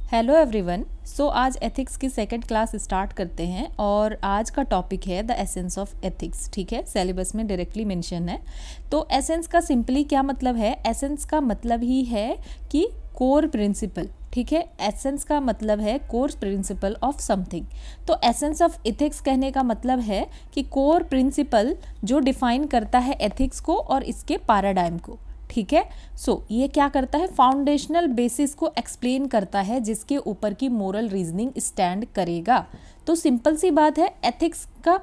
Hello everyone. सो आज ethics की second class start करते हैं और आज का टॉपिक है द एसेंस ऑफ एथिक्स। ठीक है, सिलेबस में डायरेक्टली मेंशन है। तो एसेंस का सिंपली क्या मतलब है? एसेंस का मतलब ही है कि कोर प्रिंसिपल। ठीक है, एसेंस का मतलब है कोर प्रिंसिपल ऑफ समथिंग। तो एसेंस ऑफ एथिक्स कहने का मतलब है कि कोर प्रिंसिपल जो डिफाइन करता है एथिक्स को और इसके पैराडाइम को। ठीक है, ये क्या करता है? फाउंडेशनल बेसिस को एक्सप्लेन करता है जिसके ऊपर की मोरल रीजनिंग स्टैंड करेगा। तो सिंपल सी बात है, एथिक्स का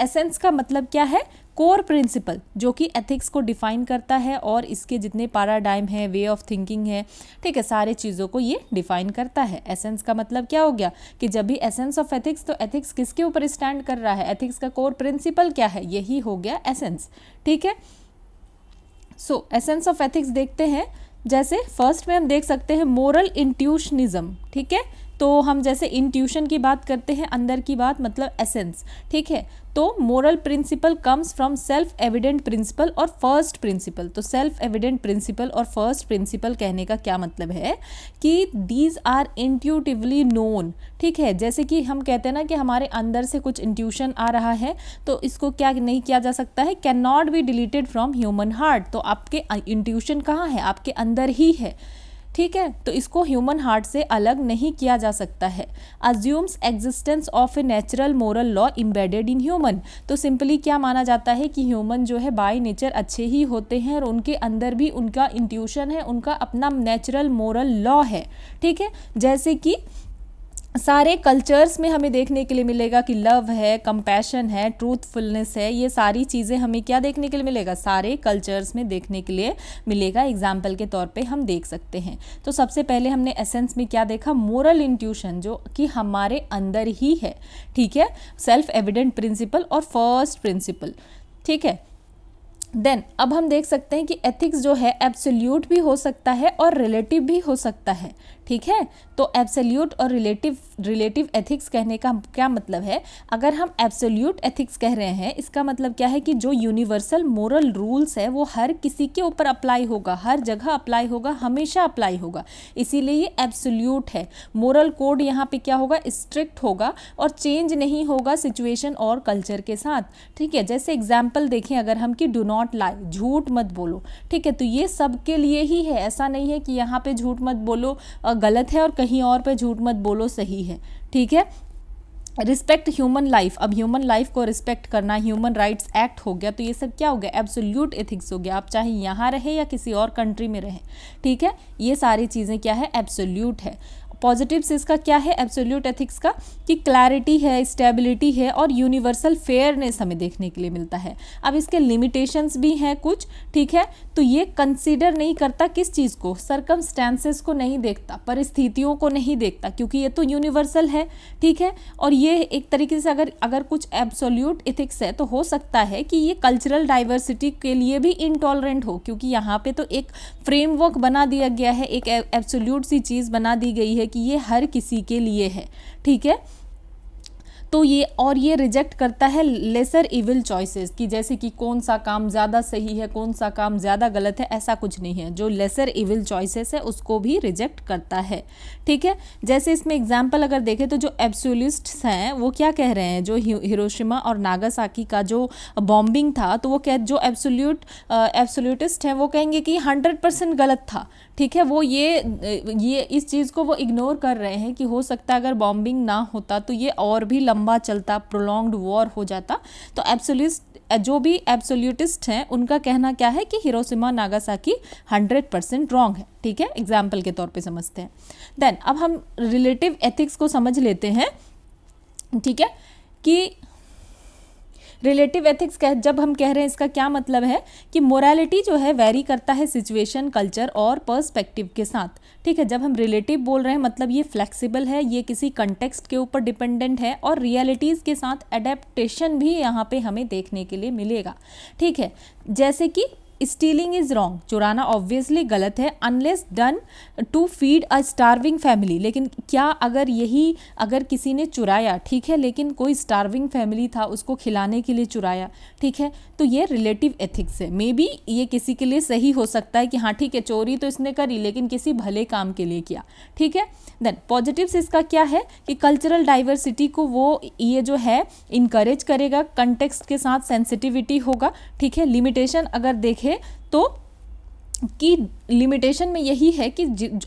एसेंस का मतलब क्या है? कोर प्रिंसिपल जो कि एथिक्स को डिफाइन करता है और इसके जितने पैराडाइम है, वे ऑफ थिंकिंग है, ठीक है, सारे चीज़ों को ये डिफाइन करता है। एसेंस का मतलब क्या हो गया कि जब भी एसेंस ऑफ एथिक्स, तो एथिक्स किसके ऊपर स्टैंड कर रहा है? एथिक्स का कोर प्रिंसिपल क्या है? यही हो गया एसेंस। ठीक है, एसेंस ऑफ एथिक्स देखते हैं। जैसे फर्स्ट में हम देख सकते हैं मोरल इंट्यूशनिज्म। ठीक है, तो हम जैसे इंट्यूशन की बात करते हैं, अंदर की बात मतलब एसेंस। ठीक है, तो moral principle comes from self evident principle और फर्स्ट प्रिंसिपल। तो सेल्फ एविडेंट प्रिंसिपल और फर्स्ट प्रिंसिपल कहने का क्या मतलब है कि दीज आर इंट्यूटिवली नोन। ठीक है, जैसे कि हम कहते हैं ना कि हमारे अंदर से कुछ इंट्यूशन आ रहा है, तो इसको क्या नहीं किया जा सकता है? Can not be deleted from human heart. तो आपके इंट्यूशन कहाँ है? आपके अंदर ही है। ठीक है, तो इसको ह्यूमन हार्ट से अलग नहीं किया जा सकता है। Assumes existence of a natural moral law embedded in human. तो सिंपली क्या माना जाता है कि ह्यूमन जो है बाय नेचर अच्छे ही होते हैं और उनके अंदर भी उनका इंट्यूशन है, उनका अपना नेचुरल मोरल लॉ है। ठीक है, जैसे कि सारे कल्चर्स में हमें देखने के लिए मिलेगा कि लव है, कंपैशन है, ट्रूथफुलनेस है, ये सारी चीज़ें हमें क्या देखने के लिए मिलेगा? सारे कल्चर्स में देखने के लिए मिलेगा। एग्जाम्पल के तौर पे हम देख सकते हैं। तो सबसे पहले हमने एसेंस में क्या देखा? मोरल इंट्यूशन जो कि हमारे अंदर ही है। ठीक है, सेल्फ एविडेंट प्रिंसिपल और फर्स्ट प्रिंसिपल। ठीक है, देन अब हम देख सकते हैं कि एथिक्स जो है एब्सोल्यूट भी हो सकता है और रिलेटिव भी हो सकता है। ठीक है, तो एब्सोल्यूट और रिलेटिव एथिक्स कहने का क्या मतलब है? अगर हम एब्सोल्यूट एथिक्स कह रहे हैं, इसका मतलब क्या है कि जो यूनिवर्सल मोरल रूल्स है वो हर किसी के ऊपर अप्लाई होगा, हर जगह अप्लाई होगा, हमेशा अप्लाई होगा, इसीलिए ये एब्सोल्यूट है। मोरल कोड यहाँ पे क्या होगा? स्ट्रिक्ट होगा और चेंज नहीं होगा सिचुएशन और कल्चर के साथ। ठीक है, जैसे एग्जाम्पल देखें अगर हम कि डू नॉट लाई, झूठ मत बोलो। ठीक है, तो ये सबके लिए ही है, ऐसा नहीं है कि यहाँ पे झूठ मत बोलो गलत है और कहीं और पे झूठ मत बोलो सही है। ठीक है, रिस्पेक्ट ह्यूमन लाइफ, अब ह्यूमन लाइफ को रिस्पेक्ट करना ह्यूमन राइट्स एक्ट हो गया। तो ये सब क्या हो गया? एब्सोल्यूट एथिक्स हो गया। आप चाहे यहाँ रहे या किसी और कंट्री में रहें। ठीक है, ये सारी चीज़ें क्या है? एब्सोल्यूट है। पॉजिटिव से इसका क्या है एब्सोल्यूट एथिक्स का? कि क्लैरिटी है, स्टेबिलिटी है और यूनिवर्सल फेयरनेस हमें देखने के लिए मिलता है। अब इसके लिमिटेशंस भी हैं कुछ। ठीक है, तो ये कंसीडर नहीं करता किस चीज़ को? सर्कमस्टेंसेस को नहीं देखता, परिस्थितियों को नहीं देखता, क्योंकि ये तो यूनिवर्सल है। ठीक है, और ये एक तरीके से अगर कुछ एब्सोल्यूट एथिक्स है तो हो सकता है कि ये कल्चरल डाइवर्सिटी के लिए भी इनटॉलरेंट हो, क्योंकि यहाँ पे तो एक फ्रेमवर्क बना दिया गया है, एक एब्सोल्यूट सी चीज़ बना दी गई है कि ये हर किसी के लिए है। ठीक है, तो ये रिजेक्ट करता है लेसर इविल चॉइसेस की, जैसे कि कौन सा काम ज़्यादा सही है, कौन सा काम ज़्यादा गलत है, ऐसा कुछ नहीं है। जो लेसर इविल चॉइसेस है उसको भी रिजेक्ट करता है। ठीक है, जैसे इसमें एग्जाम्पल अगर देखें तो जो एब्सोल्यूटिस्ट्स हैं वो क्या कह रहे हैं? जो हिरोशिमा और नागासाकी का जो बॉम्बिंग था, तो वो जो एब्सोल्यूटिस्ट हैं वो कहेंगे कि 100% गलत था। ठीक है, वो ये इस चीज़ को वो इग्नोर कर रहे हैं कि हो सकता है अगर बॉम्बिंग ना होता तो ये और भी लंबा चलता, प्रोलॉन्ग्ड वॉर हो जाता। तो जो भी एब्सोल्यूटिस्ट हैं उनका कहना क्या है कि हिरोशिमा नागासाकी 100% रॉन्ग है। ठीक है, एग्जाम्पल के तौर पे समझते हैं। देन अब हम रिलेटिव एथिक्स को समझ लेते हैं। ठीक है, कि रिलेटिव एथिक्स जब हम कह रहे हैं इसका क्या मतलब है कि मोरालिटी जो है वेरी करता है सिचुएशन, कल्चर और पर्सपेक्टिव के साथ। ठीक है, जब हम रिलेटिव बोल रहे हैं मतलब ये फ्लेक्सिबल है, ये किसी कंटेक्स्ट के ऊपर डिपेंडेंट है और रियलिटीज़ के साथ एडेप्टेशन भी यहाँ पे हमें देखने के लिए मिलेगा। ठीक है, जैसे कि स्टीलिंग इज रॉन्ग, चुराना ऑब्वियसली गलत है, unless done to feed a starving family. लेकिन क्या अगर किसी ने चुराया, ठीक है, लेकिन कोई स्टार्विंग फैमिली था, उसको खिलाने के लिए चुराया, ठीक है, तो ये रिलेटिव एथिक्स है। मे बी ये किसी के लिए सही हो सकता है कि हाँ ठीक है, चोरी तो इसने करी लेकिन किसी भले काम के लिए किया, ठीक है। देन पॉजिटिव्स इसका क्या है कि कल्चरल डाइवर्सिटी को वो ये जो है इनकरेज करेगा, कंटेक्स्ट के साथ सेंसिटिविटी होगा, ठीक है। लिमिटेशन अगर देखें तो कि लिमिटेशन में यही है कि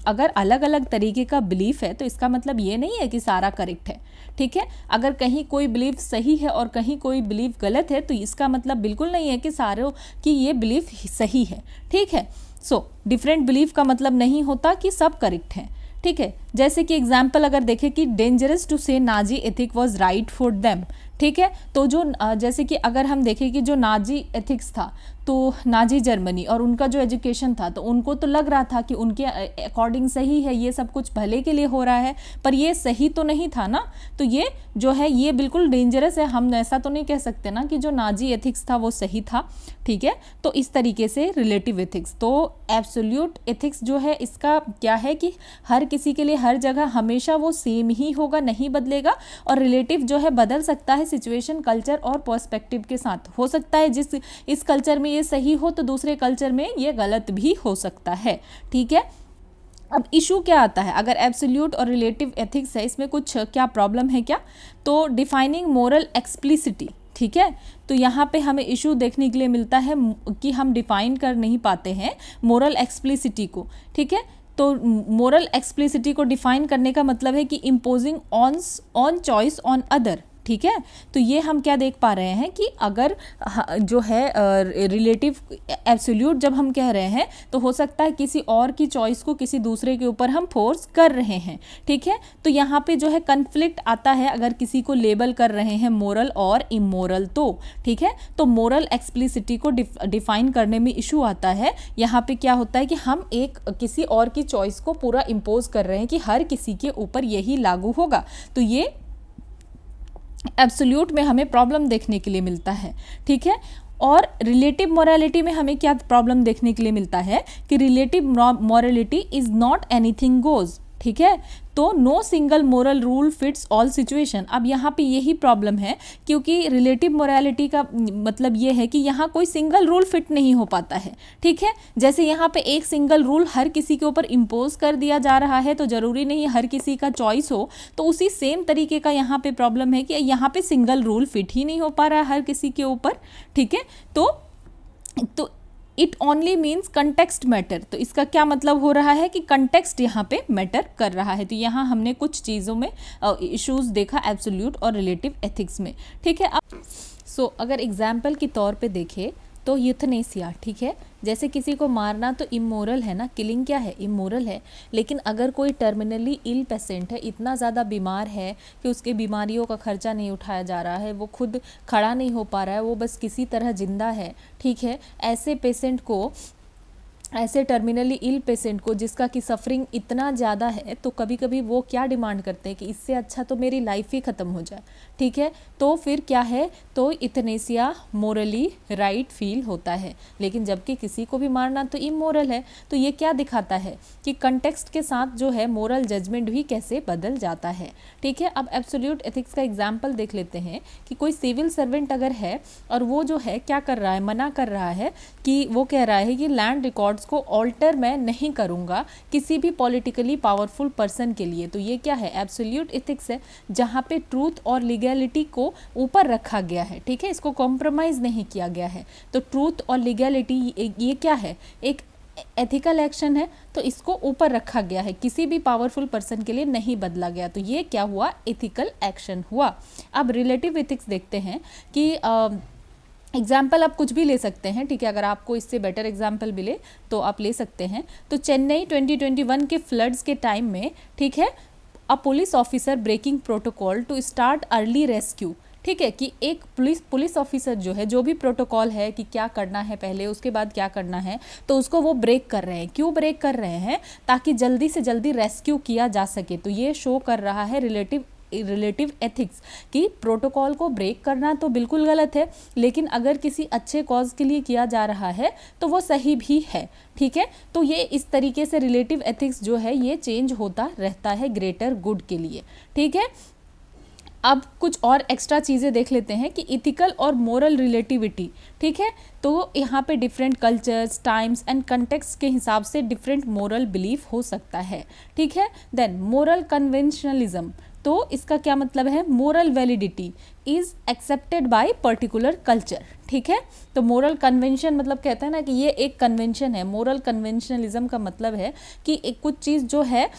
अगर अलग अलग तरीके का बिलीफ है तो इसका मतलब ये नहीं है कि सारा करेक्ट है, ठीक है। अगर कहीं कोई बिलीफ सही है और कहीं कोई बिलीफ गलत है तो इसका मतलब बिल्कुल नहीं है कि सारों की ये बिलीफ सही है, ठीक है। सो डिफरेंट बिलीफ का मतलब नहीं होता कि सब करेक्ट हैं, ठीक है। जैसे कि एग्जाम्पल अगर देखें कि डेंजरस टू से Nazi ethic was right for them, ठीक है। तो जो जैसे कि अगर हम देखें कि जो नाजी एथिक्स था तो नाजी जर्मनी और उनका जो एजुकेशन था तो उनको तो लग रहा था कि उनके अकॉर्डिंग सही है, ये सब कुछ भले के लिए हो रहा है, पर ये सही तो नहीं था ना। तो ये जो है ये बिल्कुल डेंजरस है, हम ऐसा तो नहीं कह सकते ना कि जो नाजी एथिक्स था वो सही था, ठीक है। तो इस तरीके से रिलेटिव एथिक्स, तो एब्सोल्यूट एथिक्स जो है इसका क्या है कि हर किसी के लिए हर जगह हमेशा वो सेम ही होगा, नहीं बदलेगा। और रिलेटिव जो है बदल सकता है सिचुएशन, कल्चर और पर्सपेक्टिव के साथ। हो सकता है जिस इस कल्चर में ये सही हो तो दूसरे कल्चर में ये गलत भी हो सकता है, ठीक है। अब इशू क्या आता है अगर एब्सोल्यूट और रिलेटिव एथिक्स है, इसमें कुछ क्या प्रॉब्लम है क्या? तो डिफाइनिंग मोरल एक्सप्लिसिटी, ठीक है। तो यहाँ पे हमें इशू देखने के लिए मिलता है कि हम डिफाइन कर नहीं पाते हैं मोरल एक्सप्लिसिटी को, ठीक है। तो मोरल एक्सप्लिसिटी को डिफाइन करने का मतलब है कि imposing on choice on other, ठीक है। तो ये हम क्या देख पा रहे हैं कि अगर जो है रिलेटिव एब्सोल्यूट जब हम कह रहे हैं तो हो सकता है किसी और की चॉइस को किसी दूसरे के ऊपर हम फोर्स कर रहे हैं, ठीक है। तो यहाँ पे जो है कन्फ्लिक्ट आता है अगर किसी को लेबल कर रहे हैं मोरल और इमोरल तो, ठीक है। तो मोरल एक्सप्लिसिटी को डिफाइन करने में इशू आता है। यहाँ पे क्या होता है कि हम एक किसी और की चॉइस को पूरा इम्पोज कर रहे हैं कि हर किसी के ऊपर यही लागू होगा। तो ये एब्सोल्यूट में हमें प्रॉब्लम देखने के लिए मिलता है, ठीक है। और रिलेटिव मोरालिटी में हमें क्या प्रॉब्लम देखने के लिए मिलता है कि relative morality is not anything goes, ठीक है। तो no single moral rule fits all situation. अब यहाँ पे यही प्रॉब्लम है क्योंकि रिलेटिव मोरालिटी का मतलब ये है कि यहाँ कोई सिंगल रूल फिट नहीं हो पाता है, ठीक है। जैसे यहाँ पे एक सिंगल रूल हर किसी के ऊपर इम्पोज कर दिया जा रहा है तो ज़रूरी नहीं हर किसी का चॉइस हो, तो उसी सेम तरीके का यहाँ पे प्रॉब्लम है कि यहाँ पे सिंगल रूल फिट ही नहीं हो पा रहा है हर किसी के ऊपर, ठीक है। तो it only means context matter. तो इसका क्या मतलब हो रहा है कि कंटेक्स्ट यहाँ पे मैटर कर रहा है। तो यहाँ हमने कुछ चीज़ों में इश्यूज देखा एब्सोल्यूट और रिलेटिव एथिक्स में, ठीक है। अब अगर एग्जाम्पल के तौर पे देखें तो यूथनेसिया, ठीक है। जैसे किसी को मारना तो इमोरल है ना, किलिंग क्या है, इमोरल है। लेकिन अगर कोई टर्मिनली इल पेशेंट है, इतना ज़्यादा बीमार है कि उसके बीमारियों का खर्चा नहीं उठाया जा रहा है, वो खुद खड़ा नहीं हो पा रहा है, वो बस किसी तरह जिंदा है, ठीक है। ऐसे टर्मिनली इल पेशेंट को जिसका कि सफरिंग इतना ज़्यादा है तो कभी कभी वो क्या डिमांड करते हैं कि इससे अच्छा तो मेरी लाइफ ही ख़त्म हो जाए, ठीक है। तो फिर क्या है, तो इथनेसिया मोरली राइट फील होता है। लेकिन जबकि किसी को भी मारना तो इमोरल है। तो ये क्या दिखाता है कि कंटेक्स्ट के साथ जो है मोरल जजमेंट भी कैसे बदल जाता है, ठीक है। अब एब्सोल्यूट एथिक्स का एग्जाम्पल देख लेते हैं कि कोई सिविल सर्वेंट अगर है और वो जो है क्या कर रहा है, मना कर रहा है कि वो कह रहा है कि लैंड रिकॉर्ड को ऑल्टर मैं नहीं करूंगा किसी भी पॉलिटिकली पावरफुल पर्सन के लिए। तो ये क्या है, एब्सोल्यूट एथिक्स है जहां पे ट्रूथ और लीगैलिटी को ऊपर रखा गया है, ठीक है। इसको कॉम्प्रोमाइज नहीं किया गया है। तो ट्रूथ और लीगैलिटी ये क्या है, एक एथिकल एक्शन है, तो इसको ऊपर रखा गया है, किसी भी पावरफुल पर्सन के लिए नहीं बदला गया। तो ये क्या हुआ, एथिकल एक्शन हुआ। अब रिलेटिव एथिक्स देखते हैं कि एग्जाम्पल आप कुछ भी ले सकते हैं, ठीक है। अगर आपको इससे बेटर एग्जाम्पल मिले तो आप ले सकते हैं। तो चेन्नई 2021 के फ्लड्स के टाइम में, ठीक है, a police officer breaking protocol to start early rescue, ठीक है। कि एक पुलिस ऑफिसर जो है, जो भी प्रोटोकॉल है कि क्या करना है पहले उसके बाद क्या करना है, तो उसको वो ब्रेक कर रहे हैं। क्यों ब्रेक कर रहे हैं, ताकि जल्दी से जल्दी रेस्क्यू किया जा सके। तो ये शो कर रहा है रिलेटिव रिलेटिव एथिक्स कि प्रोटोकॉल को ब्रेक करना तो बिल्कुल गलत है, लेकिन अगर किसी अच्छे कॉज के लिए किया जा रहा है तो वो सही भी है, ठीक है। तो ये इस तरीके से रिलेटिव एथिक्स जो है ये चेंज होता रहता है ग्रेटर गुड के लिए, ठीक है। अब कुछ और एक्स्ट्रा चीज़ें देख लेते हैं कि इथिकल और मोरल रिलेटिविटी, ठीक है। तो यहाँ पे different cultures, times and context के हिसाब से डिफरेंट मोरल बिलीफ हो सकता है, ठीक है। देन मोरल कन्वेंशनलिज्म, तो इसका क्या मतलब है, moral validity is accepted by particular culture, ठीक है। तो मोरल कन्वेंशन मतलब कहते हैं ना कि ये एक कन्वेंशन है। मोरल कन्वेंशनलिज्म का मतलब है कि एक कुछ चीज़ जो है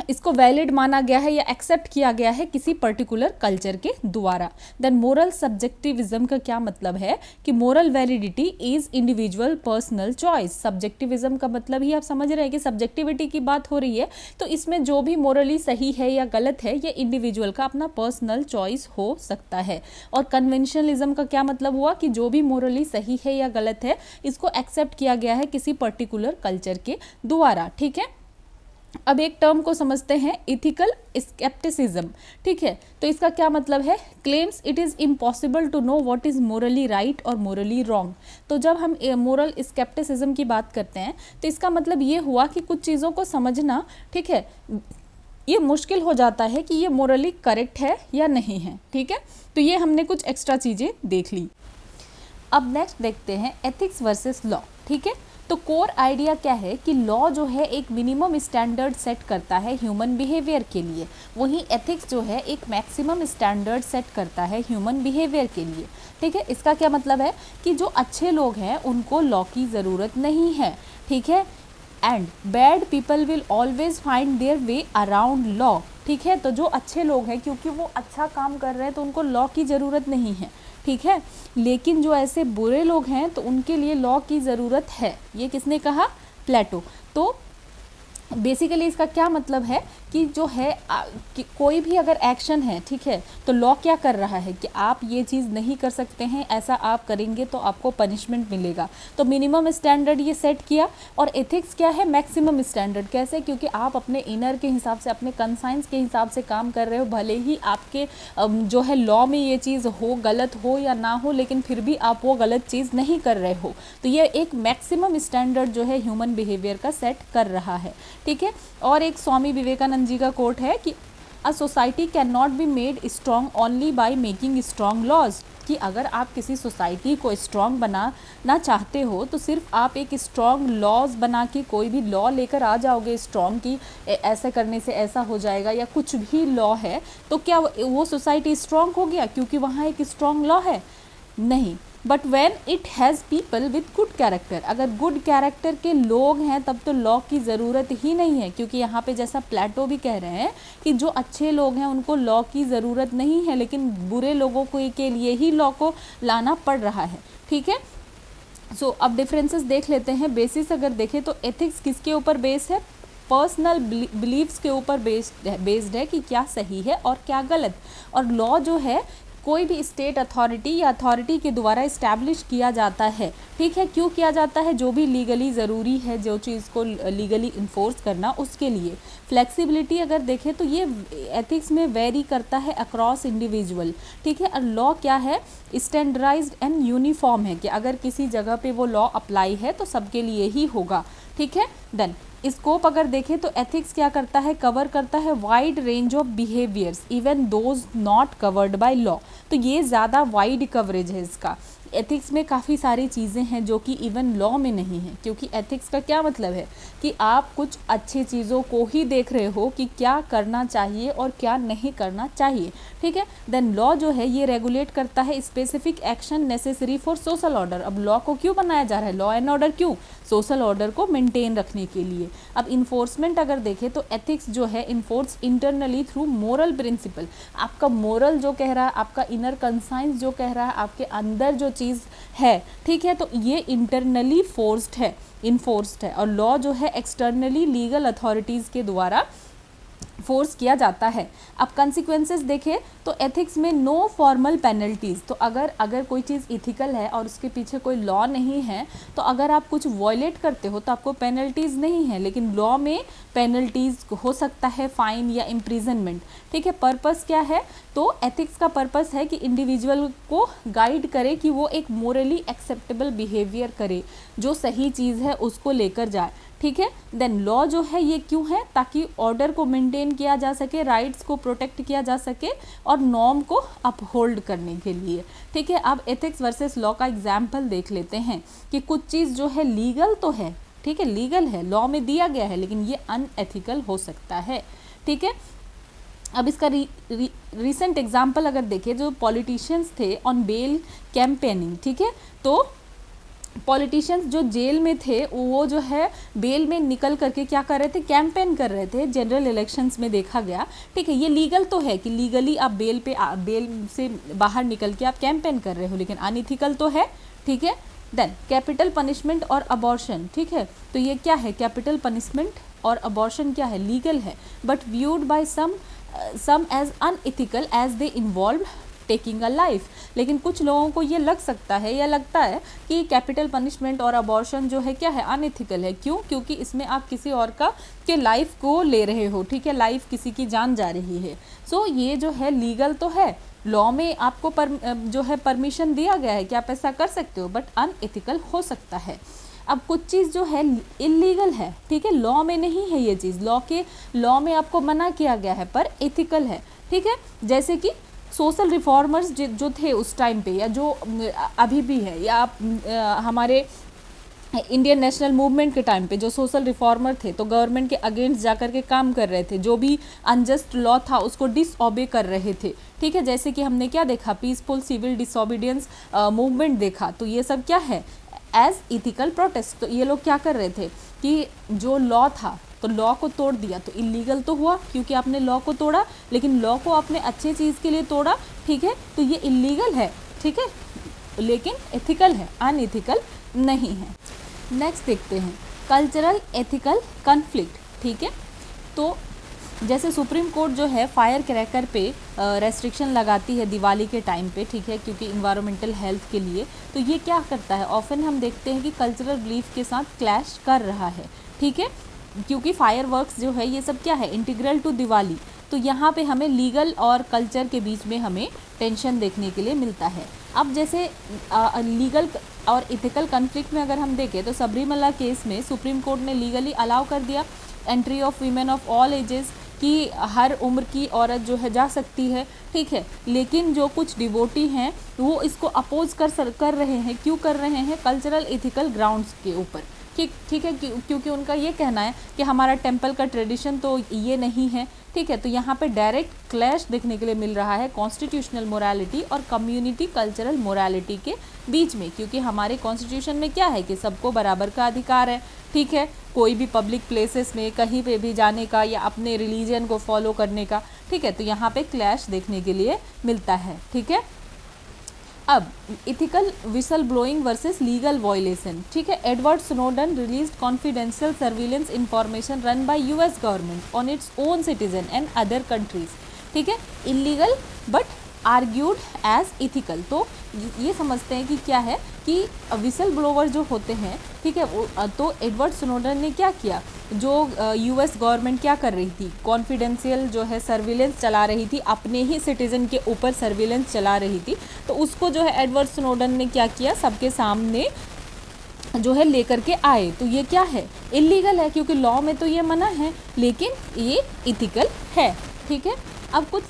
इसको वैलिड माना गया है या एक्सेप्ट किया गया है किसी पर्टिकुलर कल्चर के द्वारा। देन मोरल सब्जेक्टिविज्म का क्या मतलब है कि moral validity is individual personal choice. Subjectivism का मतलब ही आप समझ रहे हैं कि सब्जेक्टिविटी की बात हो रही है, तो इसमें जो भी मोरली सही है या गलत है ये इंडिविजुअल का अपना पर्सनल चॉइस हो सकता है। और कन्वेंशनलिज्म का क्या मतलब हुआ कि जो भी मोरली सही है या गलत है इसको एक्सेप्ट किया गया है किसी पर्टिकुलर कल्चर के द्वारा, ठीक है। अब एक टर्म को समझते हैं, इथिकल स्केप्टिसिज्म, ठीक है। तो इसका क्या मतलब है, claims it is impossible to know what is morally right और मोरली रॉन्ग। तो जब हम मोरल स्केप्टिसिज्म की बात करते हैं तो इसका मतलब ये हुआ कि कुछ चीज़ों को समझना, ठीक है, ये मुश्किल हो जाता है कि ये मोरली करेक्ट है या नहीं है, ठीक है। तो ये हमने कुछ एक्स्ट्रा चीज़ें देख ली। अब नेक्स्ट देखते हैं एथिक्स वर्सेस लॉ, ठीक है। तो कोर आइडिया क्या है कि लॉ जो है एक मिनिमम स्टैंडर्ड सेट करता है ह्यूमन बिहेवियर के लिए, वहीं एथिक्स जो है एक मैक्सिमम स्टैंडर्ड सेट करता है ह्यूमन बिहेवियर के लिए, ठीक है। इसका क्या मतलब है कि जो अच्छे लोग हैं उनको लॉ की ज़रूरत नहीं है, ठीक है। And bad people will always find their way around law, ठीक है। तो जो अच्छे लोग हैं क्योंकि वो अच्छा काम कर रहे हैं तो उनको लॉ की ज़रूरत नहीं है, ठीक है। लेकिन जो ऐसे बुरे लोग हैं तो उनके लिए लॉ की ज़रूरत है। ये किसने कहा, प्लेटो। तो बेसिकली इसका क्या मतलब है कि जो है कि कोई भी अगर एक्शन है, ठीक है, तो लॉ क्या कर रहा है कि आप ये चीज़ नहीं कर सकते हैं, ऐसा आप करेंगे तो आपको पनिशमेंट मिलेगा। तो मिनिमम स्टैंडर्ड ये सेट किया। और एथिक्स क्या है, मैक्सिमम स्टैंडर्ड। कैसे, क्योंकि आप अपने इनर के हिसाब से, अपने कंसाइंस के हिसाब से काम कर रहे हो, भले ही आपके जो है लॉ में ये चीज़ हो, गलत हो या ना हो, लेकिन फिर भी आप वो गलत चीज़ नहीं कर रहे हो। तो ये एक मैक्सिमम स्टैंडर्ड जो है ह्यूमन बिहेवियर का सेट कर रहा है, ठीक है। और एक स्वामी विवेकानंद जी का कोट है कि a society can not be made strong only by making strong laws, कि अगर आप किसी सोसाइटी को स्ट्रॉन्ग बनाना चाहते हो तो सिर्फ आप एक स्ट्रॉन्ग लॉज बना के, कोई भी लॉ लेकर आ जाओगे स्ट्रॉन्ग की ऐसा करने से ऐसा हो जाएगा या कुछ भी लॉ है, तो क्या वो सोसाइटी स्ट्रॉन्ग हो गया क्योंकि वहाँ एक स्ट्रॉन्ग लॉ है? नहीं। But when it has people with good character, अगर गुड कैरेक्टर के लोग हैं तब तो लॉ की ज़रूरत ही नहीं है, क्योंकि यहाँ पे जैसा प्लेटो भी कह रहे हैं कि जो अच्छे लोग हैं उनको लॉ की ज़रूरत नहीं है, लेकिन बुरे लोगों को के लिए ही लॉ को लाना पड़ रहा है, ठीक है। सो अब डिफरेंसेस देख लेते हैं। बेसिस अगर देखें तो एथिक्स किसके ऊपर बेस है, पर्सनल बिलीव्स के ऊपर बेस्ड है कि क्या सही है और क्या गलत। और लॉ जो है कोई भी स्टेट अथॉरिटी या अथॉरिटी के द्वारा इस्टेब्लिश किया जाता है, ठीक है। क्यों किया जाता है? जो भी लीगली ज़रूरी है, जो चीज़ को लीगली इन्फोर्स करना, उसके लिए। फ्लेक्सिबिलिटी अगर देखें तो ये एथिक्स में वेरी करता है अक्रॉस इंडिविजुअल, ठीक है। और लॉ क्या है, स्टैंडर्डाइज्ड एंड यूनिफॉर्म है कि अगर किसी जगह पे वो लॉ अप्लाई है तो सबके लिए ही होगा, ठीक है। देन स्कोप अगर देखें तो एथिक्स क्या करता है, कवर करता है wide range of behaviours even those not covered by law. तो ये ज़्यादा वाइड कवरेज है इसका। एथिक्स में काफ़ी सारी चीज़ें हैं जो कि इवन लॉ में नहीं है, क्योंकि एथिक्स का क्या मतलब है कि आप कुछ अच्छी चीज़ों को ही देख रहे हो कि क्या करना चाहिए और क्या नहीं करना चाहिए, ठीक है। देन लॉ जो है ये रेगुलेट करता है specific action necessary for social order. अब लॉ को क्यों बनाया जा रहा है, लॉ एंड ऑर्डर क्यों, सोशल ऑर्डर को मेंटेन रखने के लिए। अब इन्फोर्समेंट अगर देखें तो एथिक्स जो है enforce internally through moral principle. आपका मोरल जो कह रहा है, आपका इनर कंसाइंस जो कह रहा है, आपके अंदर जो चीज़ है, ठीक है, तो ये इंटरनली फोर्स्ड है, इन्फोर्स्ड है। और लॉ जो है एक्सटर्नली लीगल अथॉरिटीज़ के द्वारा फोर्स किया जाता है। अब कंसिक्वेंसेस देखें तो एथिक्स में नो फॉर्मल पेनल्टीज़। तो अगर कोई चीज़ इथिकल है और उसके पीछे कोई लॉ नहीं है, तो अगर आप कुछ वॉयलेट करते हो तो आपको पेनल्टीज़ नहीं है, लेकिन लॉ में पेनल्टीज हो सकता है, फाइन या इम्प्रिजनमेंट। ठीक है, पर्पस क्या है? तो एथिक्स का पर्पस है कि इंडिविजुअल को गाइड करे कि वो एक मोरली एक्सेप्टेबल बिहेवियर करे, जो सही चीज़ है उसको लेकर जाए। ठीक है, देन लॉ जो है ये क्यों है? ताकि ऑर्डर को मेंटेन किया जा सके, राइट्स को प्रोटेक्ट किया जा सके और नॉर्म को अपहोल्ड करने के लिए। ठीक है, अब एथिक्स वर्सेस लॉ का एग्जाम्पल देख लेते हैं कि कुछ चीज़ जो है लीगल तो है, ठीक है, लीगल है, लॉ में दिया गया है, लेकिन ये अनएथिकल हो सकता है। ठीक है, अब इसका रिसेंट एग्जाम्पल अगर देखें, जो पॉलिटिशियंस थे ऑन बेल कैंपेनिंग, ठीक है, तो पॉलिटिशियंस जो जेल में थे वो जो है बेल में निकल करके क्या कर रहे थे? कैंपेन कर रहे थे, जनरल इलेक्शंस में देखा गया। ठीक है, ये लीगल तो है कि लीगली आप बेल से बाहर निकल के आप कैंपेन कर रहे हो, लेकिन अनइथिकल तो है। ठीक है, देन कैपिटल पनिशमेंट और अबॉर्शन। ठीक है, तो ये क्या है? कैपिटल पनिशमेंट और अबॉर्शन क्या है? लीगल है, but viewed by some as unethical as they involve taking a life. लेकिन कुछ लोगों को ये लग सकता है या लगता है कि कैपिटल पनिशमेंट और अबॉर्शन जो है क्या है? अनइथिकल है। क्यों? क्योंकि इसमें आप किसी और के लाइफ को ले रहे हो। ठीक है, लाइफ किसी की जान जा रही है। सो ये जो है लीगल तो है, लॉ में आपको जो है परमिशन दिया गया है कि आप ऐसा कर सकते हो, बट अनइथिकल हो सकता है। अब कुछ चीज़ जो है इलीगल है, ठीक है, लॉ में नहीं है ये चीज़, लॉ में आपको मना किया गया है, पर एथिकल है। ठीक है, जैसे कि सोशल रिफॉर्मर्स जो थे उस टाइम पे, या जो अभी भी है, या आप हमारे इंडियन नेशनल मूवमेंट के टाइम पे जो सोशल रिफॉर्मर थे, तो गवर्नमेंट के अगेंस्ट जाकर के काम कर रहे थे, जो भी अनजस्ट लॉ था उसको डिसओबे कर रहे थे। ठीक है, जैसे कि हमने क्या देखा? पीसफुल सिविल डिसओबीडियंस मूवमेंट देखा। तो ये सब क्या है? As ethical protest. तो ये लोग क्या कर रहे थे कि जो लॉ था, तो लॉ को तोड़ दिया, तो इलीगल तो हुआ क्योंकि आपने लॉ को तोड़ा, लेकिन लॉ को आपने अच्छे चीज़ के लिए तोड़ा। ठीक है, तो ये इलीगल है, ठीक है, लेकिन एथिकल है, अनएथिकल नहीं है। नेक्स्ट देखते हैं कल्चरल एथिकल कन्फ्लिक्ट। ठीक है, तो जैसे सुप्रीम कोर्ट जो है फायर क्रैकर पे रेस्ट्रिक्शन लगाती है दिवाली के टाइम पे, ठीक है, क्योंकि इन्वायरमेंटल हेल्थ के लिए। तो ये क्या करता है? ऑफन हम देखते हैं कि कल्चरल बिलीफ के साथ क्लैश कर रहा है। ठीक है, क्योंकि फायरवर्क्स जो है ये सब क्या है? Integral to Diwali. तो यहाँ पे हमें लीगल और कल्चर के बीच में हमें टेंशन देखने के लिए मिलता है। अब जैसे लीगल और इथिकल कन्फ्लिक्ट में अगर हम देखें, तो सबरीमला केस में सुप्रीम कोर्ट ने लीगली अलाउ कर दिया entry of women of all ages, कि हर उम्र की औरत जो है जा सकती है। ठीक है, लेकिन जो कुछ डिवोटी हैं वो इसको अपोज कर रहे हैं। क्यों कर रहे हैं? कल्चरल एथिकल ग्राउंड्स के ऊपर। ठीक है, क्योंकि उनका ये कहना है कि हमारा टेम्पल का ट्रेडिशन तो ये नहीं है। ठीक है, तो यहाँ पे डायरेक्ट क्लैश देखने के लिए मिल रहा है कॉन्स्टिट्यूशनल मोरालिटी और कम्युनिटी कल्चरल मोरालिटी के बीच में, क्योंकि हमारे कॉन्स्टिट्यूशन में क्या है कि सबको बराबर का अधिकार है। ठीक है, कोई भी पब्लिक प्लेसेस में कहीं पे भी जाने का या अपने रिलीजन को फॉलो करने का। ठीक है, तो यहाँ पे क्लैश देखने के लिए मिलता है। ठीक है, अब ethical whistle blowing versus legal violation. ठीक है, Edward Snowden released confidential surveillance information run by US government on its own citizen and other countries. ठीक है, illegal but argued as ethical. तो ये समझते हैं कि क्या है कि विसल ब्लोवर जो होते हैं, ठीक है, तो एडवर्ड स्नोडन ने क्या किया? जो यूएस गवर्नमेंट क्या कर रही थी? कॉन्फिडेंशियल जो है सर्विलेंस चला रही थी, अपने ही सिटीजन के ऊपर सर्विलेंस चला रही थी। तो उसको जो है एडवर्ड स्नोडन ने क्या किया? सबके सामने जो है लेकर के आए। तो ये क्या है? इलीगल है, क्योंकि लॉ में तो ये मना है, लेकिन ये इथिकल है। ठीक है, अब कुछ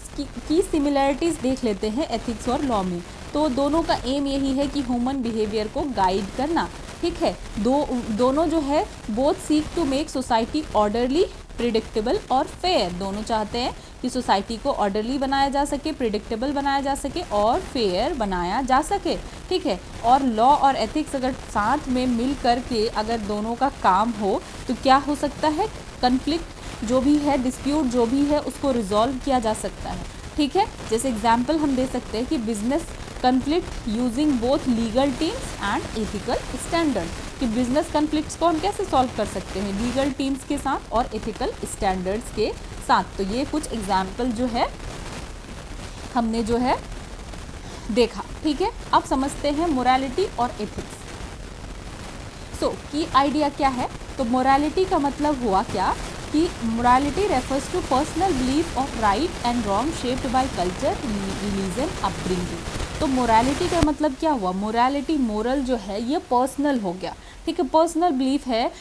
की सिमिलैरिटीज़ देख लेते हैं एथिक्स और लॉ में। तो दोनों का एम यही है कि ह्यूमन बिहेवियर को गाइड करना। ठीक है, दोनों जो है both seek to make society orderly, predictable और फेयर। दोनों चाहते हैं कि सोसाइटी को ऑर्डरली बनाया जा सके, प्रिडिक्टेबल बनाया जा सके और फेयर बनाया जा सके। ठीक है, और लॉ और एथिक्स अगर साथ में मिल कर के अगर दोनों का काम हो तो क्या हो सकता है? कन्फ्लिक्ट जो भी है, डिस्प्यूट जो भी है, उसको रिजॉल्व किया जा सकता है। ठीक है, जैसे एग्जाम्पल हम दे सकते हैं कि business conflict using both legal teams and ethical standard, कि बिजनेस कन्फ्लिक्ट्स को हम कैसे सॉल्व कर सकते हैं? लीगल टीम्स के साथ और एथिकल स्टैंडर्ड्स के साथ। तो ये कुछ एग्जाम्पल जो है हमने जो है देखा। ठीक है, अब समझते हैं मोरालिटी और एथिक्स। सो की आइडिया क्या है? तो मोरालिटी का मतलब हुआ क्या कि morality refers to personal belief of right and wrong shaped by culture, religion, upbringing. तो मोरालिटी का मतलब क्या हुआ, मोरालिटी, मोरल जो है ये पर्सनल हो गया, ठीक है, पर्सनल बिलीफ है।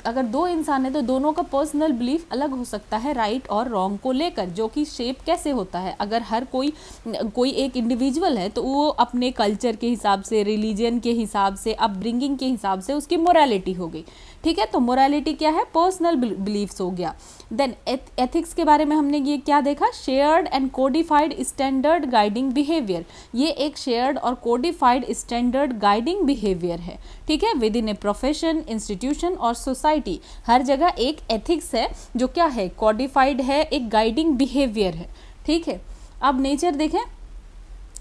अगर दो इंसान है तो दोनों का पर्सनल बिलीफ अलग हो सकता है राइट और रॉन्ग को लेकर, जो कि शेप कैसे होता है, अगर हर कोई एक इंडिविजुअल है तो वो अपने कल्चर के हिसाब से, रिलीजन के हिसाब से, अपब्रिंगिंग के हिसाब से उसकी मोरालिटी हो गई, ठीक है। तो मोरालिटी क्या है, पर्सनल बिलीफ्स हो गया। देन एथिक्स के बारे में हमने ये क्या देखा, shared and codified standard guiding behaviour. ये एक शेयर्ड और कोडिफाइड स्टैंडर्ड गाइडिंग बिहेवियर है, ठीक है, with in a profession, institution और सोसाइटी। हर जगह एक एथिक्स है जो क्या है, कोडिफाइड है, एक गाइडिंग बिहेवियर है, ठीक है। अब नेचर देखें,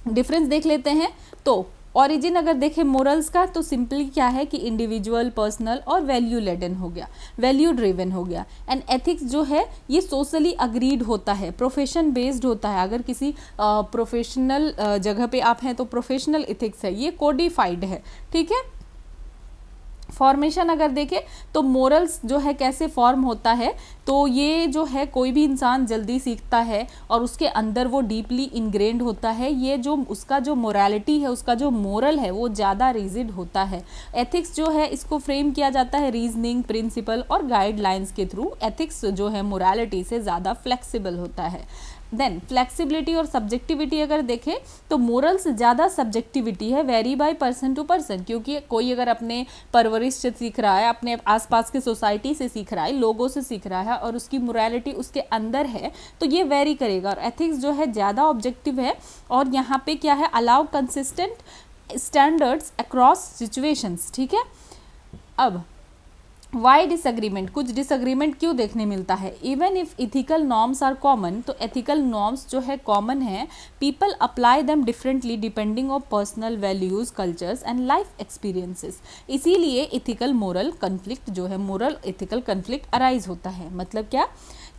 डिफरेंस देख लेते हैं। तो ओरिजिन अगर देखें मोरल्स का, तो सिंपली क्या है कि इंडिविजुअल, पर्सनल और वैल्यू लेडन हो गया, वैल्यू ड्रिवन हो गया। एंड एथिक्स जो है ये सोशली अग्रीड होता है, प्रोफेशन बेस्ड होता है। अगर किसी प्रोफेशनल जगह पे आप हैं तो प्रोफेशनल एथिक्स है, ये कोडिफाइड है, ठीक है। फॉर्मेशन अगर देखें तो मोरल्स जो है कैसे फॉर्म होता है, तो ये जो है कोई भी इंसान जल्दी सीखता है और उसके अंदर वो डीपली इनग्रेन्ड होता है। ये जो उसका जो मोरालिटी है, उसका जो मोरल है वो ज़्यादा रिजिड होता है। एथिक्स जो है इसको फ्रेम किया जाता है रीजनिंग, प्रिंसिपल और गाइडलाइंस के थ्रू। एथिक्स जो है मोरालिटी से ज़्यादा फ्लेक्सिबल होता है। देन फ्लेक्सिबिलिटी और सब्जेक्टिविटी अगर देखें तो मोरल से ज़्यादा सब्जेक्टिविटी है, vary by person to person, क्योंकि कोई अगर अपने परवरिश से सीख रहा है, अपने आसपास के सोसाइटी से सीख रहा है, लोगों से सीख रहा है और उसकी मोरालिटी उसके अंदर है, तो ये वेरी करेगा। और एथिक्स जो है ज़्यादा ऑब्जेक्टिव है और यहाँ पे क्या है, allow consistent standards across situations, ठीक है। अब वाई डिसएग्रीमेंट, कुछ डिसएग्रीमेंट क्यों देखने मिलता है, even if ethical norms are common, तो एथिकल नॉर्म्स जो है कॉमन है, people apply them differently depending on personal values, cultures and life experiences. इसीलिए इथिकल मोरल कन्फ्लिक्ट जो है, मोरल इथिकल कन्फ्लिक्ट अराइज होता है। मतलब क्या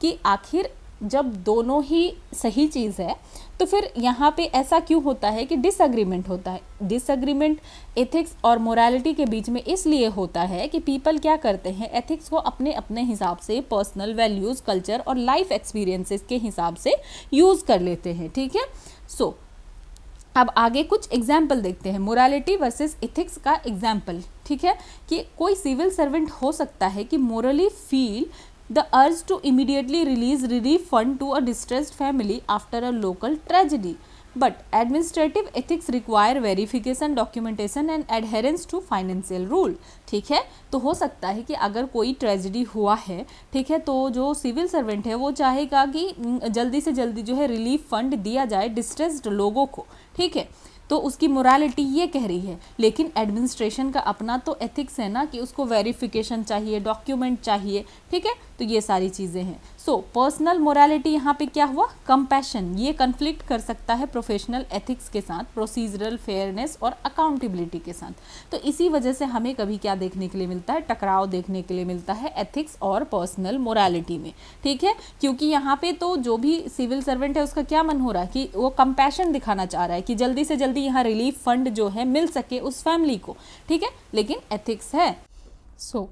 कि आखिर जब दोनों ही सही चीज़ है तो फिर यहाँ पे ऐसा क्यों होता है कि डिसएग्रीमेंट होता है। डिसएग्रीमेंट एथिक्स और मोरालिटी के बीच में इसलिए होता है कि पीपल क्या करते हैं, एथिक्स को अपने अपने हिसाब से पर्सनल वैल्यूज़, कल्चर और लाइफ एक्सपीरियंसेस के हिसाब से यूज़ कर लेते हैं, ठीक है। सो अब आगे कुछ एग्जाम्पल देखते हैं, मोरालिटी वर्सेस एथिक्स का एग्जाम्पल, ठीक है। कि कोई सिविल सर्वेंट हो सकता है कि morally feel the urge to immediately release relief fund to a distressed family after a local tragedy, but administrative ethics require verification, documentation and adherence to financial rule, ठीक है। तो हो सकता है कि अगर कोई ट्रेजिडी हुआ है, ठीक है, तो जो सिविल सर्वेंट है वो चाहेगा कि जल्दी से जल्दी जो है रिलीफ फंड दिया जाए डिस्ट्रेस्ड लोगों को, ठीक है। तो उसकी मोरालिटी ये कह रही है, लेकिन एडमिनिस्ट्रेशन का अपना तो एथिक्स है ना कि उसको वेरिफिकेशन चाहिए, डॉक्यूमेंट चाहिए, ठीक है। तो ये सारी चीज़ें हैं। सो पर्सनल मोरालिटी यहाँ पे क्या हुआ, कंपैशन, ये कन्फ्लिक्ट कर सकता है प्रोफेशनल एथिक्स के साथ, प्रोसीजरल फेयरनेस और अकाउंटेबिलिटी के साथ। तो इसी वजह से हमें कभी क्या देखने के लिए मिलता है, टकराव देखने के लिए मिलता है एथिक्स और पर्सनल मोरालिटी में, ठीक है। क्योंकि यहाँ पे तो जो भी सिविल सर्वेंट है उसका क्या मन हो रहा है कि वो कंपैशन दिखाना चाह रहा है कि जल्दी से जल्दी यहाँ रिलीफ फंड जो है मिल सके उस फैमिली को, ठीक है, लेकिन एथिक्स है। सो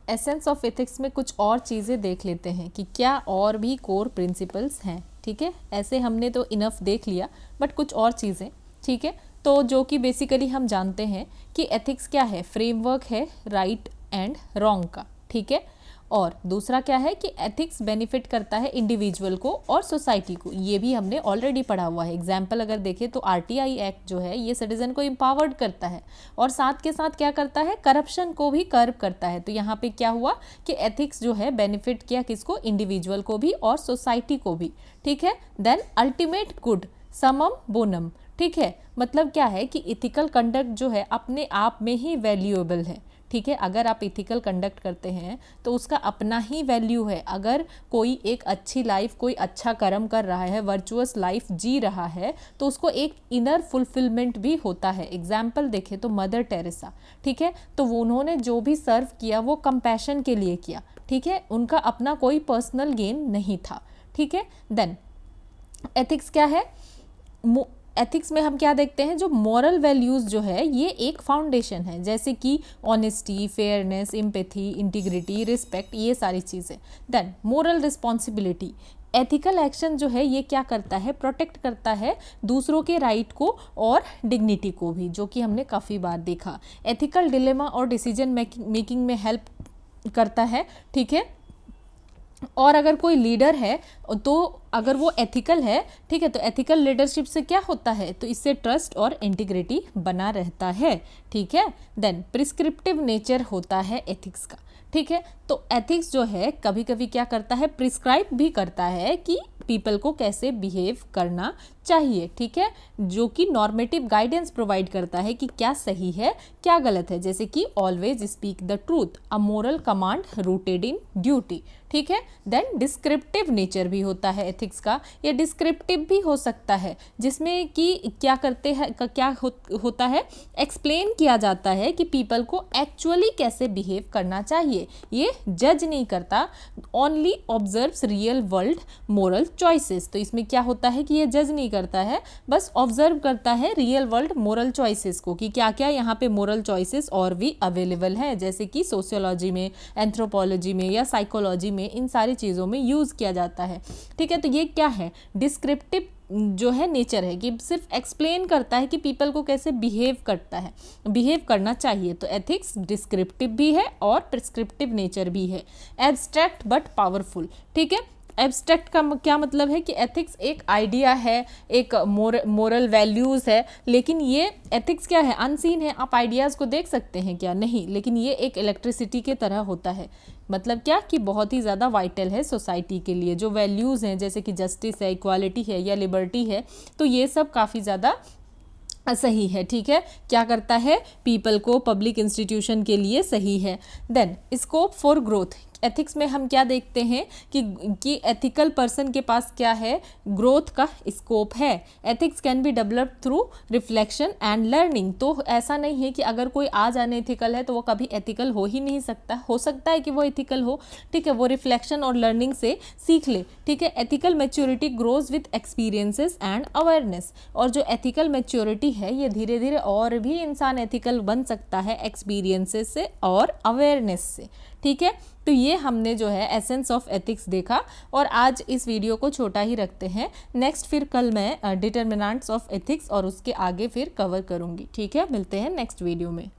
एसेंस ऑफ एथिक्स में कुछ और चीज़ें देख लेते हैं कि क्या और भी कोर प्रिंसिपल्स हैं, ठीक है। ऐसे हमने तो इनफ देख लिया, बट कुछ और चीज़ें, ठीक है। तो जो कि बेसिकली हम जानते हैं कि एथिक्स क्या है, फ्रेमवर्क है राइट एंड रॉन्ग का, ठीक है। और दूसरा क्या है कि एथिक्स बेनिफिट करता है इंडिविजुअल को और सोसाइटी को, ये भी हमने ऑलरेडी पढ़ा हुआ है। एग्जाम्पल अगर देखें तो आरटीआई एक्ट जो है ये सिटीजन को एम्पावर्ड करता है और साथ के साथ क्या करता है, करप्शन को भी कर्ब करता है। तो यहाँ पे क्या हुआ कि एथिक्स जो है बेनिफिट किया किसको, इंडिविजुअल को भी और सोसाइटी को भी, ठीक है। देन अल्टीमेट गुड समम बोनम, ठीक है। मतलब क्या है कि इथिकल कंडक्ट जो है अपने आप में ही वैल्यूएबल है, ठीक है। अगर आप इथिकल कंडक्ट करते हैं तो उसका अपना ही वैल्यू है। अगर कोई एक अच्छी लाइफ, कोई अच्छा कर्म कर रहा है, वर्चुअस लाइफ जी रहा है, तो उसको एक इनर फुलफिलमेंट भी होता है। एग्जाम्पल देखें तो मदर टेरेसा, ठीक है, तो वो उन्होंने जो भी सर्व किया वो कंपैशन के लिए किया, ठीक है, उनका अपना कोई पर्सनल गेन नहीं था, ठीक है। देन एथिक्स क्या है, एथिक्स में हम क्या देखते हैं, जो मॉरल वैल्यूज़ जो है ये एक फाउंडेशन है, जैसे कि honesty, fairness, empathy, integrity, respect, ये सारी चीज़ें। Then moral responsibility, ethical action जो है ये क्या करता है, प्रोटेक्ट करता है दूसरों के राइट को और डिग्निटी को भी, जो कि हमने काफ़ी बार देखा। एथिकल डिलेमा और डिसीजन मेकिंग में हेल्प करता है, ठीक है। और अगर कोई लीडर है तो अगर वो एथिकल है, ठीक है, तो एथिकल लीडरशिप से क्या होता है, तो इससे ट्रस्ट और इंटीग्रिटी बना रहता है, ठीक है। देन प्रिस्क्रिप्टिव नेचर होता है एथिक्स का, ठीक है। तो एथिक्स जो है कभी कभी क्या करता है, प्रिस्क्राइब भी करता है कि पीपल को कैसे बिहेव करना चाहिए, ठीक है, जो कि नॉर्मेटिव गाइडेंस प्रोवाइड करता है कि क्या सही है क्या गलत है, जैसे कि always speak the truth, a moral command rooted in duty, ठीक है। देन डिस्क्रिप्टिव नेचर भी होता है एथिक्स का, या डिस्क्रिप्टिव भी हो सकता है, जिसमें कि क्या करते हैं, होता है, एक्सप्लेन किया जाता है कि पीपल को एक्चुअली कैसे बिहेव करना चाहिए। ये जज नहीं करता, only observes real world moral choices. तो इसमें क्या होता है कि ये जज नहीं करता है, बस ऑब्जर्व करता है रियल वर्ल्ड मोरल चॉइसेस को, कि क्या क्या यहाँ पे मोरल चॉइसेस और भी अवेलेबल हैं, जैसे कि सोशियोलॉजी में, एंथ्रोपोलॉजी में या साइकोलॉजी में, इन सारी चीज़ों में यूज़ किया जाता है, ठीक है। तो ये क्या है, डिस्क्रिप्टिव जो है नेचर है, कि सिर्फ एक्सप्लेन करता है कि पीपल को कैसे बिहेव करना चाहिए। तो एथिक्स डिस्क्रिप्टिव भी है और प्रिस्क्रिप्टिव नेचर भी है। एब्स्ट्रैक्ट बट पावरफुल, ठीक है। एब्स्ट्रैक्ट का क्या मतलब है कि एथिक्स एक आइडिया है, एक मोरल वैल्यूज़ है, लेकिन ये एथिक्स क्या है, अनसीन है। आप आइडियाज़ को देख सकते हैं क्या, नहीं, लेकिन ये एक इलेक्ट्रिसिटी के तरह होता है। मतलब क्या कि बहुत ही ज़्यादा वाइटल है सोसाइटी के लिए। जो वैल्यूज़ हैं जैसे कि जस्टिस है, इक्वालिटी है या लिबर्टी है, तो ये सब काफ़ी ज़्यादा सही है, ठीक है। क्या करता है, पीपल को, पब्लिक इंस्टीट्यूशन के लिए सही है। Then scope for growth, ethics में हम क्या देखते हैं कि एथिकल पर्सन के पास क्या है, ग्रोथ का स्कोप है। Ethics can be developed through reflection and learning. तो ऐसा नहीं है कि अगर कोई आज अनएथिकल है तो वो कभी एथिकल हो ही नहीं सकता, हो सकता है कि वो एथिकल हो, ठीक है, वो रिफ्लेक्शन और लर्निंग से सीख ले, ठीक है। Ethical maturity grows with experiences and awareness, और जो एथिकल मैच्योरिटी है ये धीरे धीरे और भी इंसान एथिकल बन सकता है एक्सपीरियंसेस से और अवेयरनेस से, ठीक है। तो ये हमने जो है एसेंस ऑफ एथिक्स देखा, और आज इस वीडियो को छोटा ही रखते हैं। नेक्स्ट फिर कल मैं डिटर्मिनेंट्स ऑफ एथिक्स और उसके आगे फिर कवर करूँगी, ठीक है। मिलते हैं नेक्स्ट वीडियो में।